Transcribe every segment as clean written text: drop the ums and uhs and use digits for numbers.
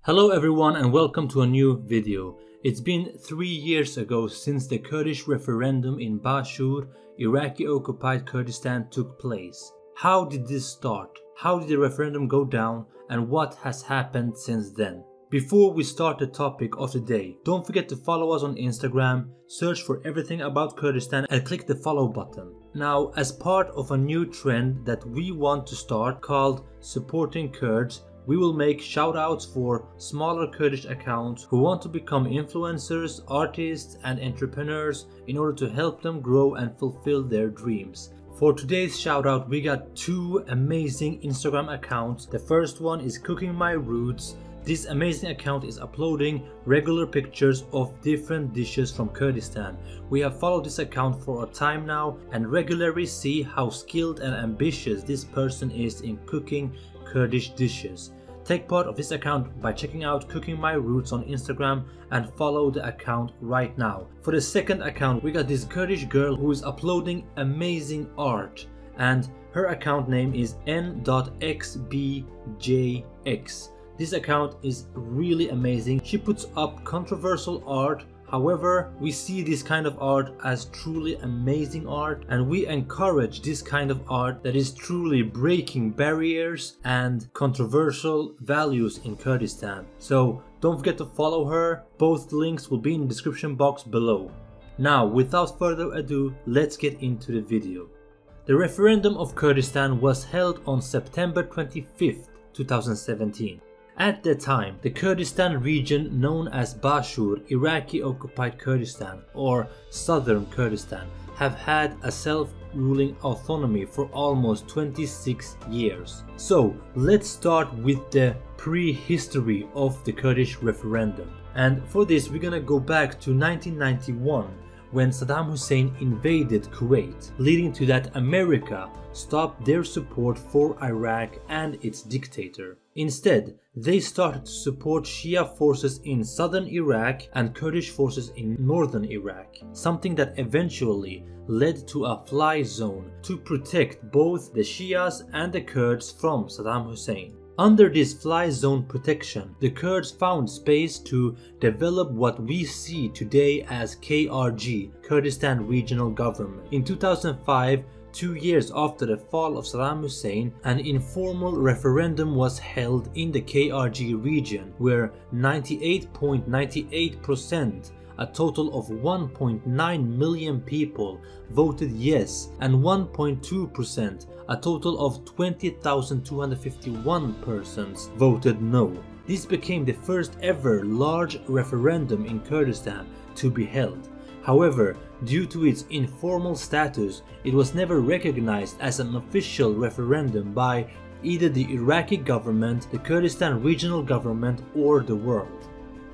Hello everyone and welcome to a new video. It's been 3 years ago since the Kurdish referendum in Bashur, Iraqi-occupied Kurdistan took place. How did this start? How did the referendum go down and what has happened since then? Before we start the topic of the day, don't forget to follow us on Instagram, search for everything about Kurdistan and click the follow button. Now, as part of a new trend that we want to start called Supporting Kurds, we will make shoutouts for smaller Kurdish accounts who want to become influencers, artists and entrepreneurs in order to help them grow and fulfill their dreams. For today's shoutout, we got two amazing Instagram accounts. The first one is Cooking My Roots. This amazing account is uploading regular pictures of different dishes from Kurdistan. We have followed this account for a time now and regularly see how skilled and ambitious this person is in cooking Kurdish dishes. Take part of this account by checking out Cooking My Roots on Instagram and follow the account right now. For the second account, we got this Kurdish girl who is uploading amazing art and her account name is n.xbjx. This account is really amazing. She puts up controversial art. However, we see this kind of art as truly amazing art and we encourage this kind of art that is truly breaking barriers and controversial values in Kurdistan. So don't forget to follow her. Both links will be in the description box below. Now, without further ado, let's get into the video. The referendum of Kurdistan was held on September 25th, 2017. At the time, the Kurdistan region known as Bashur, Iraqi-occupied Kurdistan or Southern Kurdistan, have had a self-ruling autonomy for almost 26 years. So let's start with the prehistory of the Kurdish referendum. And for this we're gonna go back to 1991 when Saddam Hussein invaded Kuwait, leading to that America stopped their support for Iraq and its dictator. Instead, they started to support Shia forces in southern Iraq and Kurdish forces in northern Iraq, something that eventually led to a fly zone to protect both the Shias and the Kurds from Saddam Hussein. Under this fly zone protection, the Kurds found space to develop what we see today as KRG, Kurdistan Regional Government. In 2005, 2 years after the fall of Saddam Hussein, an informal referendum was held in the KRG region where 98.98%, a total of 1.9 million people, voted yes and 1.2%, a total of 20,251 persons, voted no. This became the first ever large referendum in Kurdistan to be held. However, due to its informal status, it was never recognized as an official referendum by either the Iraqi government, the Kurdistan Regional Government, or the world.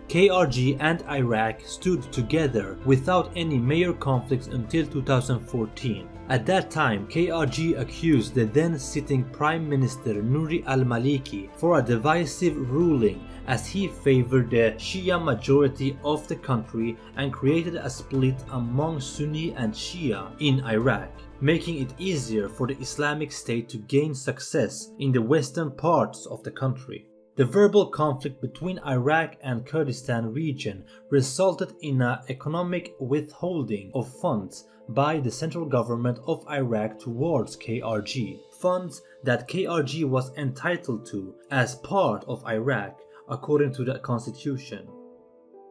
KRG and Iraq stood together without any major conflicts until 2014. At that time, KRG accused the then sitting Prime Minister Nouri al-Maliki for a divisive ruling as he favored the Shia majority of the country and created a split among Sunni and Shia in Iraq, making it easier for the Islamic State to gain success in the western parts of the country. The verbal conflict between Iraq and Kurdistan region resulted in an economic withholding of funds by the central government of Iraq towards KRG, funds that KRG was entitled to as part of Iraq according to the constitution.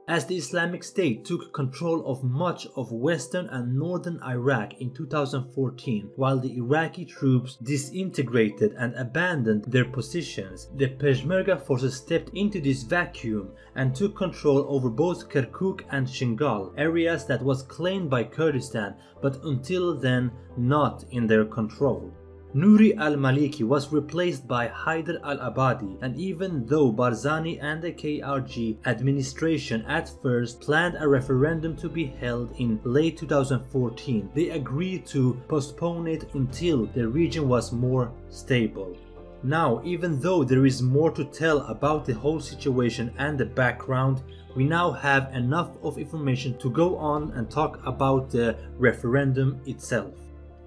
As the Islamic State took control of much of western and northern Iraq in 2014, while the Iraqi troops disintegrated and abandoned their positions, the Peshmerga forces stepped into this vacuum and took control over both Kirkuk and Shingal, areas that was claimed by Kurdistan but until then not in their control. Nouri al-Maliki was replaced by Haider al-Abadi, and even though Barzani and the KRG administration at first planned a referendum to be held in late 2014, they agreed to postpone it until the region was more stable. Now, even though there is more to tell about the whole situation and the background, we now have enough of information to go on and talk about the referendum itself.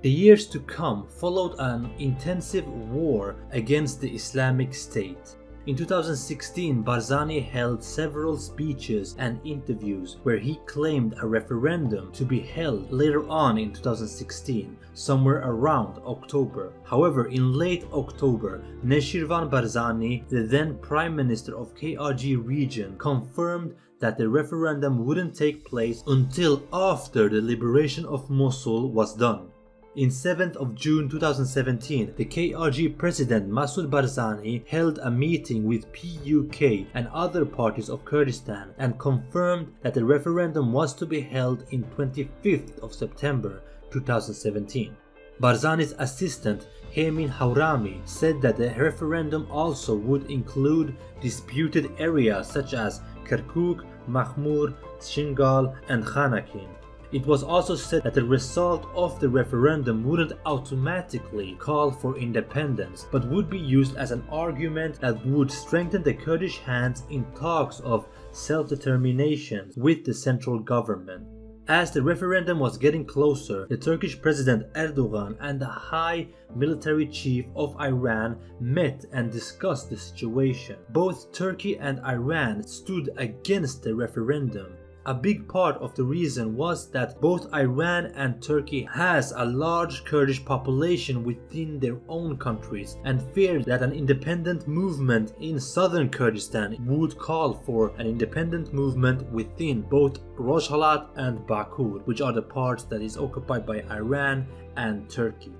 The years to come followed an intensive war against the Islamic State. In 2016, Barzani held several speeches and interviews where he claimed a referendum to be held later on in 2016, somewhere around October. However, in late October, Neshirvan Barzani, the then Prime Minister of KRG region, confirmed that the referendum wouldn't take place until after the liberation of Mosul was done. In 7th of June 2017, the KRG president Masoud Barzani held a meeting with PUK and other parties of Kurdistan and confirmed that the referendum was to be held in 25th of September 2017. Barzani's assistant Hemin Haurami said that the referendum also would include disputed areas such as Kirkuk, Mahmur, Shingal and Khanakin. It was also said that the result of the referendum wouldn't automatically call for independence, but would be used as an argument that would strengthen the Kurdish hands in talks of self-determination with the central government. As the referendum was getting closer, the Turkish President Erdogan and the high military chief of Iran met and discussed the situation. Both Turkey and Iran stood against the referendum. A big part of the reason was that both Iran and Turkey has a large Kurdish population within their own countries and feared that an independent movement in southern Kurdistan would call for an independent movement within both Rojhelat and Bakur, which are the parts that is occupied by Iran and Turkey.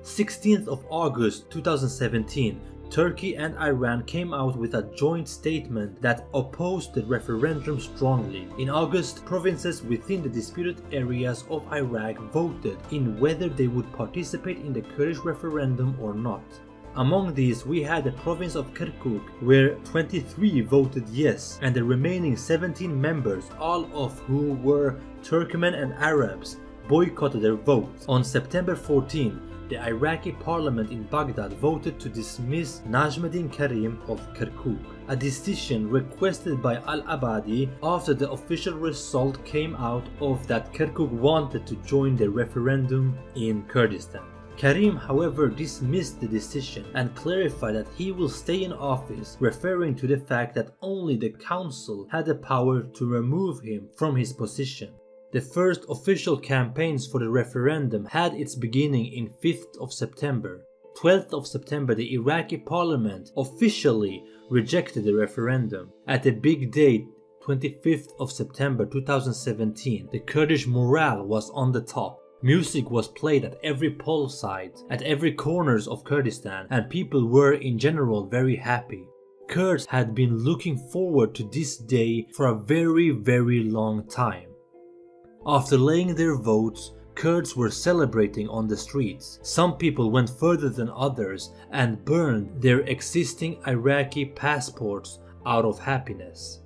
16th of August 2017, Turkey and Iran came out with a joint statement that opposed the referendum strongly. In August, provinces within the disputed areas of Iraq voted in whether they would participate in the Kurdish referendum or not. Among these, we had the province of Kirkuk, where 23 voted yes, and the remaining 17 members, all of whom were Turkmen and Arabs, boycotted their votes. On September 14, the Iraqi parliament in Baghdad voted to dismiss Najmuddin Karim of Kirkuk, a decision requested by al-Abadi after the official result came out of that Kirkuk wanted to join the referendum in Kurdistan. Karim, however, dismissed the decision and clarified that he will stay in office, referring to the fact that only the council had the power to remove him from his position. The first official campaigns for the referendum had its beginning in 5th of September. 12th of September, the Iraqi parliament officially rejected the referendum. At the big date, 25th of September 2017, the Kurdish morale was on the top. Music was played at every poll site, at every corners of Kurdistan, and people were in general very happy. Kurds had been looking forward to this day for a very long time. After laying their votes, Kurds were celebrating on the streets. Some people went further than others and burned their existing Iraqi passports out of happiness.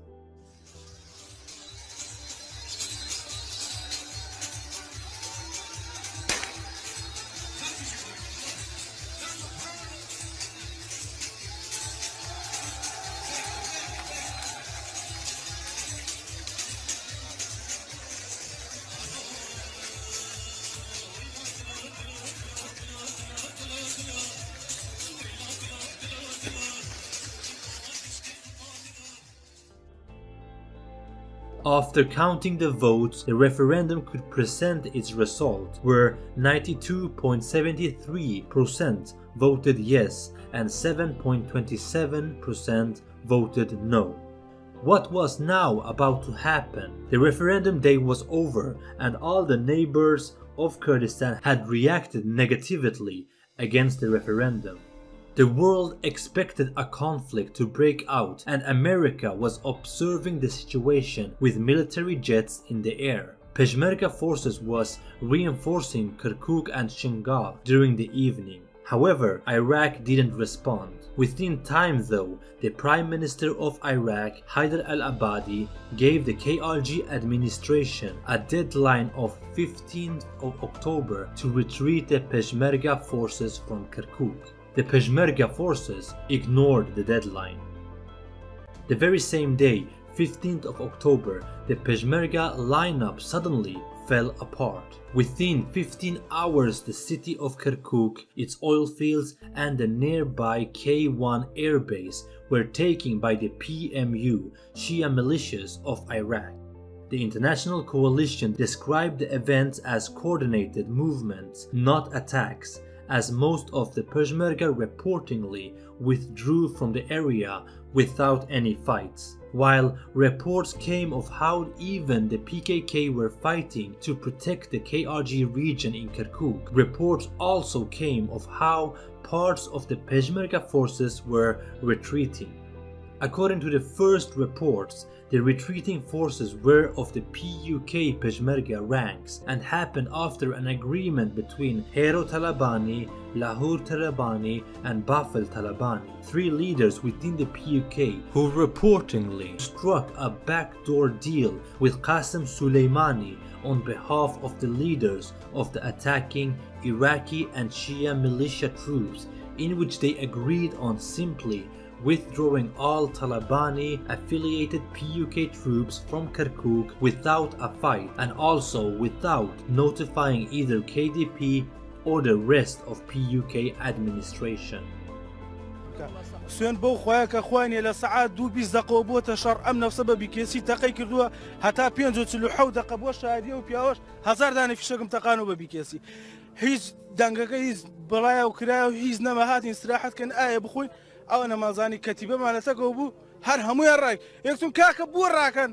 After counting the votes, the referendum could present its result, where 92.73% voted yes and 7.27% voted no. What was now about to happen? The referendum day was over and all the neighbors of Kurdistan had reacted negatively against the referendum. The world expected a conflict to break out and America was observing the situation with military jets in the air. Peshmerga forces was reinforcing Kirkuk and Shingal during the evening. However, Iraq didn't respond. Within time though, the Prime Minister of Iraq, Haider al-Abadi, gave the KRG administration a deadline of 15th of October to retreat the Peshmerga forces from Kirkuk. The Peshmerga forces ignored the deadline. The very same day, 15th of October, the Peshmerga lineup suddenly fell apart. Within 15 hours, the city of Kirkuk, its oil fields, and the nearby K1 airbase were taken by the PMU, Shia militias of Iraq. The international coalition described the events as coordinated movements, not attacks, as most of the Peshmerga reportedly withdrew from the area without any fights, while reports came of how even the PKK were fighting to protect the KRG region in Kirkuk. Reports also came of how parts of the Peshmerga forces were retreating. According to the first reports, the retreating forces were of the PUK Peshmerga ranks and happened after an agreement between Hero Talabani, Lahur Talabani and Bafel Talabani, three leaders within the PUK who reportedly struck a backdoor deal with Qasem Soleimani on behalf of the leaders of the attacking Iraqi and Shia militia troops, in which they agreed on simply withdrawing all Talabani-affiliated PUK troops from Kirkuk without a fight and also without notifying either KDP or the rest of PUK administration. سوێن بەو خۆیە کە خوانێ لە سەعات 2:20 دقەوە بۆتە شەڕ ئەم نەفسەبەبی کێسی تەقەی کردووە هەتا 5:47 دقە بۆ شایدی و پیاوەش 1000 دانە فیشەکەم تەقانەوە بەبی کێسی هیچ دەنگەکە هیچ بەڵایە و کرایە و هیچ نەمە هاتین استراحەتکەن ئایا بخۆین ئەو نەمازانی کەتیبەمان لەسەرەوە بوو هەر هەموویان ڕای یەکتون کاکە بووە ڕاکەن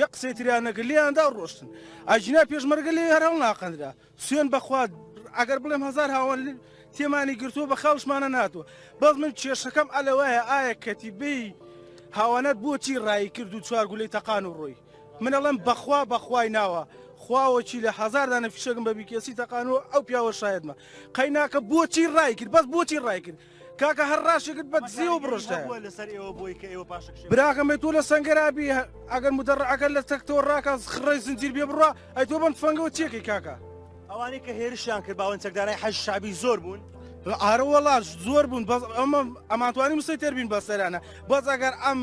یەک قسەی تریانەکە لێیاندا ڕۆشتن ئاجینا پێشمەرگە لێ هەر هەڵ ناقەندرا سوێن بەخوا ئەگەر بڵێم 1000 هاوڵ تێمانی گرتووە بە خاڵشمانە ناتوە بەڵ من کێشەکەم ئەلەوەیە ئایا کەتیبەی هاوانەت بۆچی ڕایی کرد و چوار گولەی تەقان و ڕۆی من ئەڵێم بەخوا بەخوای ناوە خواوەچی لە 1000 دانە فیشەکەم بەبی کێسی تەقانەوە ئەو پیاوە شایدمە قەیناکە بۆچی ڕای کرد بەس بۆچی ڕای کرد کاکە هەر ڕاشێکت بە دزیەوە بڕۆشتە براکەمێت تۆ لە سەنگەرابی ئەگەر مدەڕعەکە لە تەکتەوە ڕاکە خڕی زنجیر بێ بڕوا ئەی تۆ بەم تفەنگەوە چێکی کاکە ئەوانەی کە هێرشیان کرد باوەن چەکدارای حەج شعبی زۆر بوون ئارە وەڵات زۆر بوون ئەمە ئەمانتوانی مسەی تێربین بەسەرانە بەس ئەگەر ئەم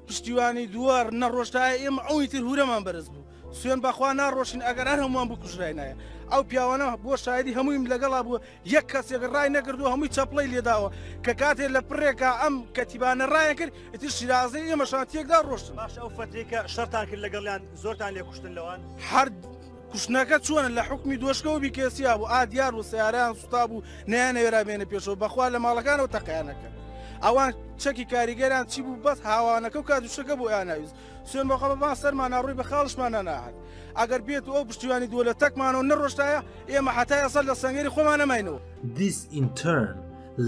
پشتیوانی دووار نەڕۆشتایە ئێمە ئەوی تر هورەمان بەرز بوو سوێن بەخوا ناڕۆشین ئەگەر هەر هەمووان بکوژرای نایە ئەو پیاوانە بۆ شایدی هەموویم لەگەڵا بووە یەک کەسێک ڕای نەکردو هەمووی چەپڵەی لێداوە کە کاتێک لە پڕێکە ئەم کەتیبانە ڕایە کرد ئیتر شیرازەی ئێمە شانتیەکدا ڕۆشتن باش ئەو فترێکە شەرتان کرد لەگەڵیان زۆرتان لێ کوشتن لەوان هەر کوشتنەکە چۆنە لە حکمی دۆشکەوە بیکێسیا بوو ئادیار و سیارەیان سوتا بوو نەیانەوێرا بێنە پێشەوە بەخوا لە ماڵەکانەوە تەقیانەکە ئەوان چەکی کاریگەریان چی بوو بەس هاوانەکە و کاتوشەکە بۆ یاناویست سوێن بەخەڵ بان سەرمان ڕووی بە خاڵشمانە ناهات ئەگەر بێت ئەو پشتیوانی دووە لە تەکمانەوە نەڕۆشتایە ئێمە حتا ئەسەر لە سەنگەری خۆمان نەماینەوە. This in turn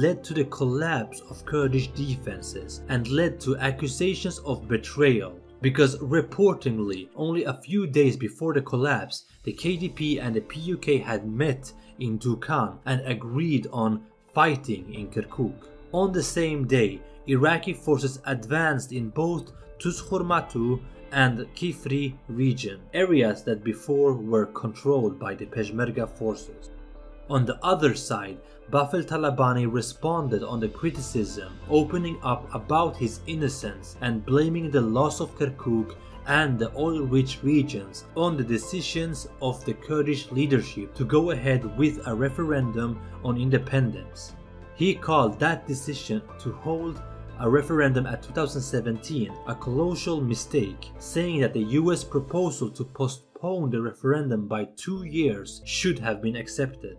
led to the collapse of Kurdish defenses and led to accusations of betrayal. Because reportedly, only a few days before the collapse, the KDP and the PUK had met in Dukan and agreed on fighting in Kirkuk. On the same day, Iraqi forces advanced in both Tuzkhurmatu and Kifri region, areas that before were controlled by the Peshmerga forces. On the other side, Bafel Talabani responded on the criticism, opening up about his innocence and blaming the loss of Kirkuk and the oil-rich regions on the decisions of the Kurdish leadership to go ahead with a referendum on independence. He called that decision to hold a referendum at 2017 a colossal mistake, saying that the US proposal to postpone the referendum by 2 years should have been accepted.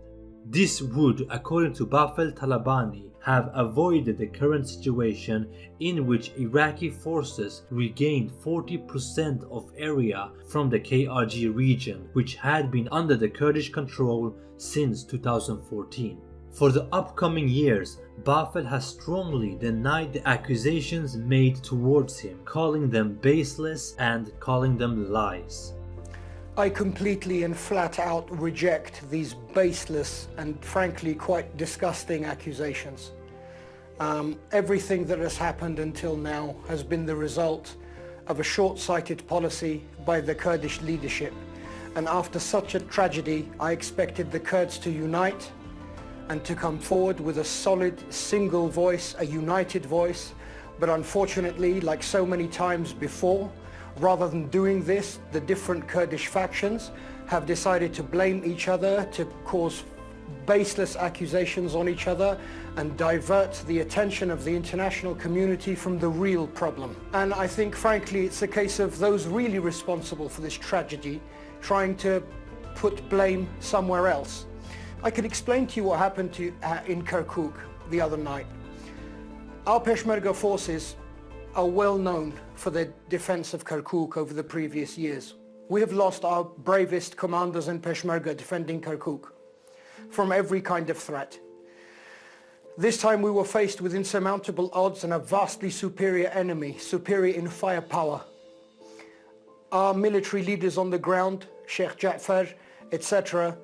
This would, according to Bafel Talabani, have avoided the current situation in which Iraqi forces regained 40% of area from the KRG region, which had been under the Kurdish control since 2014. For the upcoming years, Bafel has strongly denied the accusations made towards him, calling them baseless and calling them lies. I completely and flat out reject these baseless and frankly quite disgusting accusations. Everything that has happened until now has been the result of a short-sighted policy by the Kurdish leadership. And after such a tragedy, I expected the Kurds to unite and to come forward with a solid single voice, a united voice. But unfortunately, like so many times before, rather than doing this, the different Kurdish factions have decided to blame each other, to cause baseless accusations on each other and divert the attention of the international community from the real problem. And I think, frankly, it's a case of those really responsible for this tragedy trying to put blame somewhere else. I can explain to you what happened in Kirkuk the other night. Our Peshmerga forces are well known for their defense of Kirkuk over the previous years. We have lost our bravest commanders in Peshmerga defending Kirkuk from every kind of threat. This time we were faced with insurmountable odds and a vastly superior enemy, superior in firepower. Our military leaders on the ground, Sheikh Ja'far, etc.,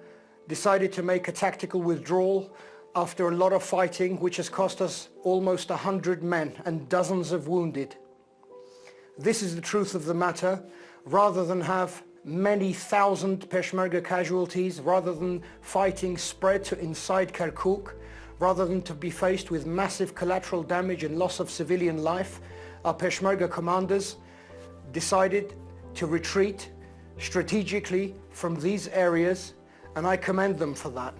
decided to make a tactical withdrawal after a lot of fighting, which has cost us almost 100 men and dozens of wounded. This is the truth of the matter. Rather than have many thousand Peshmerga casualties, rather than fighting spread to inside Kirkuk, rather than to be faced with massive collateral damage and loss of civilian life, our Peshmerga commanders decided to retreat strategically from these areas, and I commend them for that.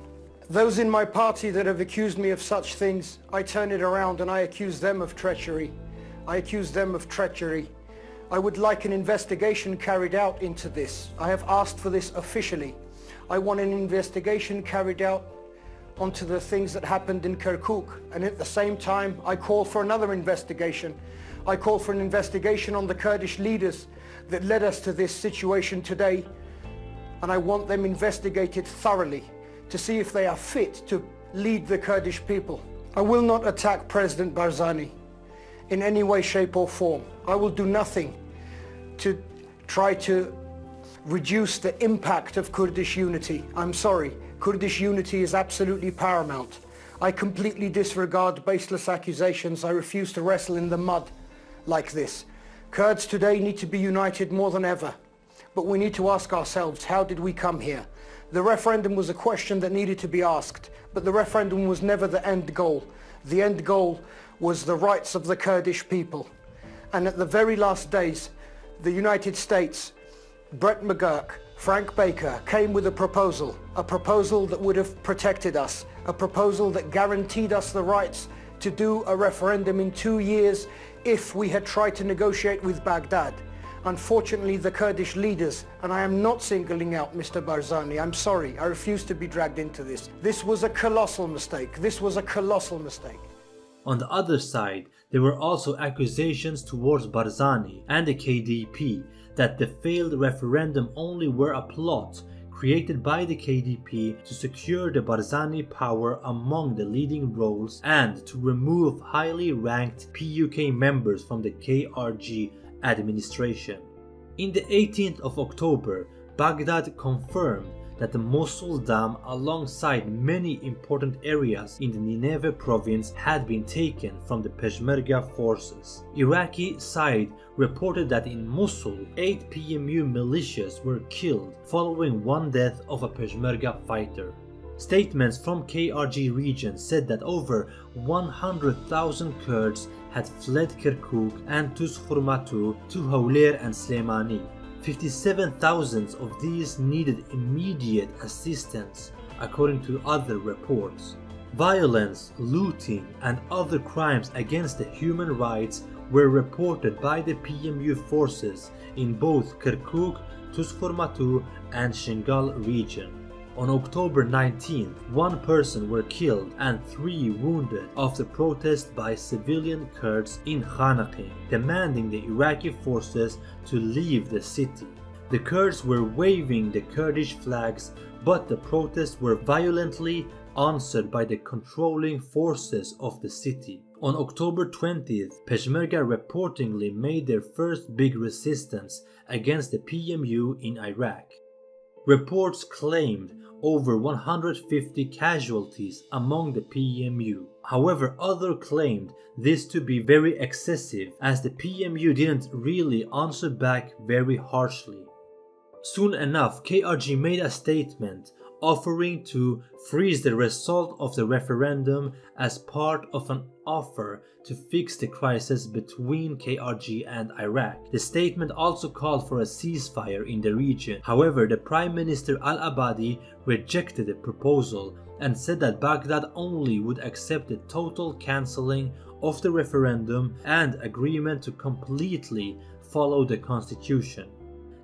Those in my party that have accused me of such things, I turn it around and I accuse them of treachery. I accuse them of treachery. I would like an investigation carried out into this. I have asked for this officially. I want an investigation carried out onto the things that happened in Kirkuk, and at the same time I call for another investigation. I call for an investigation on the Kurdish leaders that led us to this situation today, and I want them investigated thoroughly to see if they are fit to lead the Kurdish people. I will not attack President Barzani in any way, shape or form. I will do nothing to try to reduce the impact of Kurdish unity. I'm sorry, Kurdish unity is absolutely paramount. I completely disregard baseless accusations. I refuse to wrestle in the mud like this. Kurds today need to be united more than ever. But we need to ask ourselves, how did we come here? The referendum was a question that needed to be asked, but the referendum was never the end goal. The end goal was the rights of the Kurdish people. And at the very last days, the United States, Brett McGurk, Frank Baker came with a proposal that would have protected us, a proposal that guaranteed us the rights to do a referendum in 2 years if we had tried to negotiate with Baghdad. Unfortunately, the Kurdish leaders, and I am not singling out Mr. Barzani, I'm sorry, I refuse to be dragged into this. This was a colossal mistake. This was a colossal mistake. On the other side, there were also accusations towards Barzani and the KDP that the failed referendum only were a plot created by the KDP to secure the Barzani power among the leading roles and to remove highly ranked PUK members from the KRG administration. In the 18th of October, Baghdad confirmed that the Mosul Dam, alongside many important areas in the Nineveh province, had been taken from the Peshmerga forces. Iraqi side reported that in Mosul, 8 PMU militias were killed following one death of a Peshmerga fighter. Statements from KRG region said that over 100,000 Kurds had fled Kirkuk and Tuzhurmatu to Hawler and Slemani. 57,000 of these needed immediate assistance, according to other reports. Violence, looting, and other crimes against the human rights were reported by the PMU forces in both Kirkuk, Tuzhurmatu, and Shingal region. On October 19th, 1 person were killed and 3 wounded after protest by civilian Kurds in Khanaqin, demanding the Iraqi forces to leave the city. The Kurds were waving the Kurdish flags, but the protests were violently answered by the controlling forces of the city. On October 20th, Peshmerga reportedly made their first big resistance against the PMU in Iraq. Reports claimed over 150 casualties among the PMU. However, others claimed this to be very excessive, as the PMU didn't really answer back very harshly. Soon enough, KRG made a statement offering to freeze the result of the referendum as part of an offer to fix the crisis between KRG and Iraq. The statement also called for a ceasefire in the region. However, the Prime Minister al-Abadi rejected the proposal and said that Baghdad only would accept the total cancelling of the referendum and agreement to completely follow the constitution.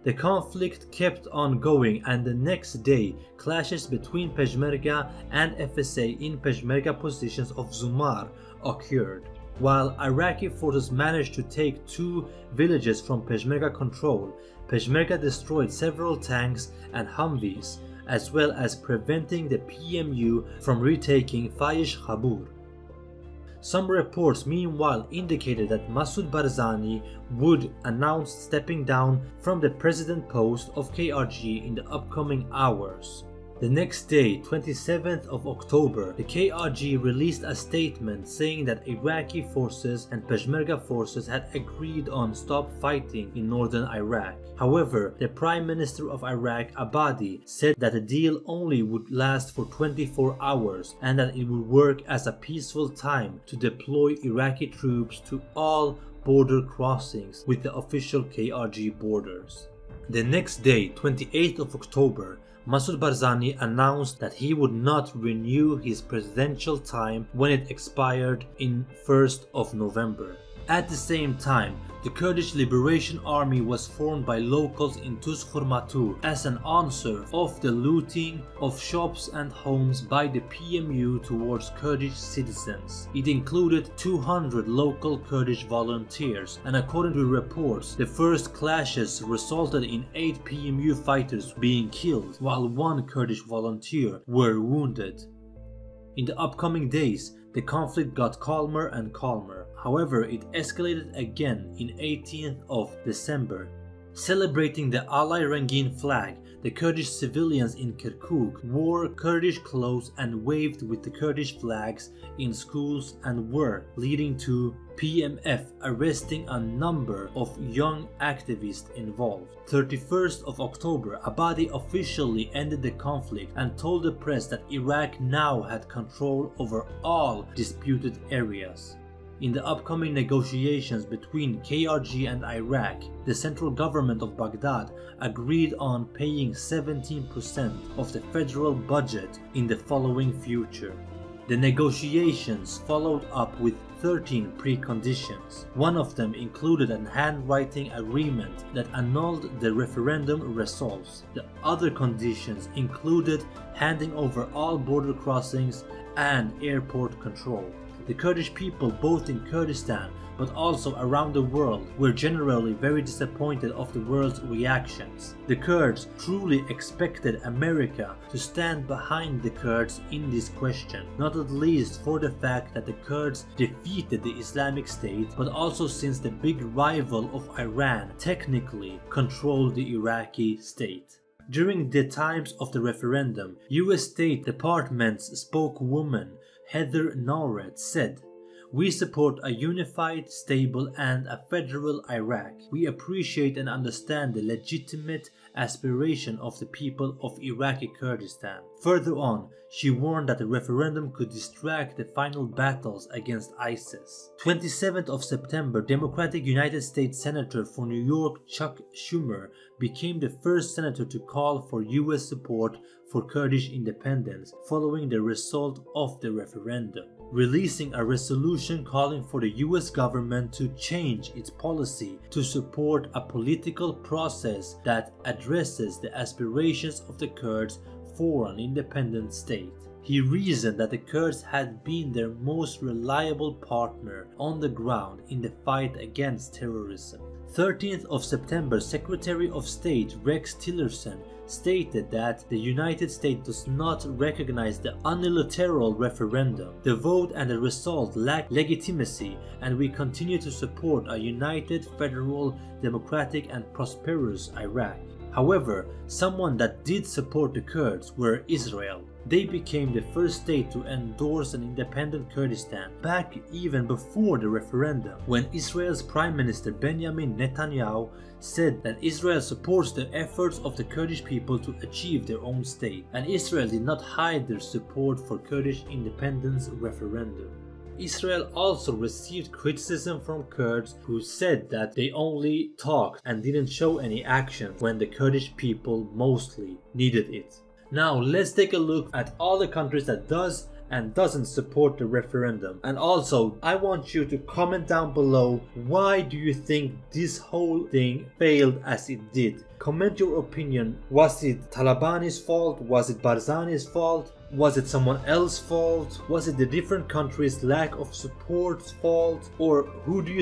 The conflict kept on going, and the next day clashes between Peshmerga and FSA in Peshmerga positions of Zumar occurred. While Iraqi forces managed to take 2 villages from Peshmerga control, Peshmerga destroyed several tanks and Humvees, as well as preventing the PMU from retaking Fayish Khabur. Some reports meanwhile indicated that Masoud Barzani would announce stepping down from the president post of KRG in the upcoming hours. The next day, 27th of October, the KRG released a statement saying that Iraqi forces and Peshmerga forces had agreed on stop fighting in northern Iraq. However, the Prime Minister of Iraq, Abadi, said that the deal only would last for 24 hours and that it would work as a peaceful time to deploy Iraqi troops to all border crossings with the official KRG borders. The next day, 28th of October, Masoud Barzani announced that he would not renew his presidential time when it expired in 1st of November. At the same time, the Kurdish Liberation Army was formed by locals in Tuzkhurmatu as an answer of the looting of shops and homes by the PMU towards Kurdish citizens. It included 200 local Kurdish volunteers, and according to reports, the first clashes resulted in 8 PMU fighters being killed, while 1 Kurdish volunteer were wounded. In the upcoming days, the conflict got calmer and calmer. However, it escalated again in 18th of December. Celebrating the Alay Rangin flag, the Kurdish civilians in Kirkuk wore Kurdish clothes and waved with the Kurdish flags in schools and work, leading to PMF arresting a number of young activists involved. 31st of October, Abadi officially ended the conflict and told the press that Iraq now had control over all disputed areas. In the upcoming negotiations between KRG and Iraq, the central government of Baghdad agreed on paying 17% of the federal budget in the following future. The negotiations followed up with 13 preconditions. One of them included a handwriting agreement that annulled the referendum results. The other conditions included handing over all border crossings and airport control. The Kurdish people both in Kurdistan but also around the world were generally very disappointed of the world's reactions. The Kurds truly expected America to stand behind the Kurds in this question, not at least for the fact that the Kurds defeated the Islamic State, but also since the big rival of Iran technically controlled the Iraqi state. During the times of the referendum, US State Department's spokeswoman Heather Nauert said, "We support a unified, stable and a federal Iraq. We appreciate and understand the legitimate aspiration of the people of Iraqi Kurdistan." Further on, she warned that the referendum could distract the final battles against ISIS. 27th of September, Democratic United States Senator for New York Chuck Schumer became the first senator to call for US support for Kurdish independence following the result of the referendum, releasing a resolution calling for the US government to change its policy to support a political process that addresses the aspirations of the Kurds for an independent state. He reasoned that the Kurds had been their most reliable partner on the ground in the fight against terrorism. 13th of September, Secretary of State Rex Tillerson stated that the United States does not recognize the unilateral referendum. The vote and the result lack legitimacy, and we continue to support a united, federal, democratic and prosperous Iraq. However, someone that did support the Kurds were Israel. They became the first state to endorse an independent Kurdistan back even before the referendum, when Israel's Prime Minister Benjamin Netanyahu said that Israel supports the efforts of the Kurdish people to achieve their own state, and Israel did not hide their support for Kurdish independence referendum. Israel also received criticism from Kurds who said that they only talked and didn't show any action when the Kurdish people mostly needed it. Now let's take a look at all the countries that does and doesn't support the referendum. And also, I want you to comment down below, why do you think this whole thing failed as it did? Comment your opinion. Was it Talabani's fault? Was it Barzani's fault? Was it someone else's fault? Was it the different countries' lack of support's fault? Or who do you